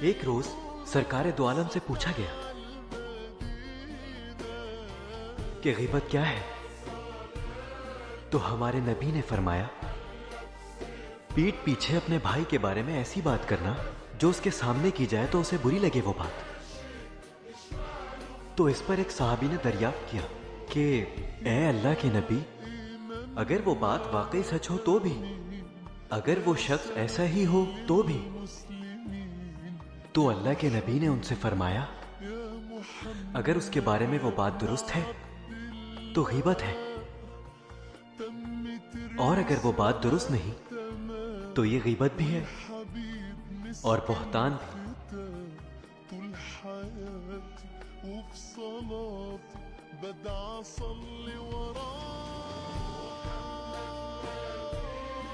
ایک روز سرکار دو عالم سے پوچھا گیا کہ غیبت کیا ہے؟ تو ہمارے نبی نے فرمایا پیٹھ پیچھے اپنے بھائی کے بارے میں ایسی بات کرنا جو اس کے سامنے کی جائے تو اسے بری لگے وہ بات۔ تو اس پر ایک صحابی نے دریافت کیا کہ اے اللہ کے نبی، اگر وہ بات واقعی سچ ہو تو بھی، اگر وہ شخص ایسا ہی ہو تو بھی؟ تو اللہ کے نبی نے ان سے فرمایا اگر اس کے بارے میں وہ بات درست ہے تو غیبت ہے، اور اگر وہ بات درست نہیں تو یہ غیبت بھی ہے اور بہتان بھی۔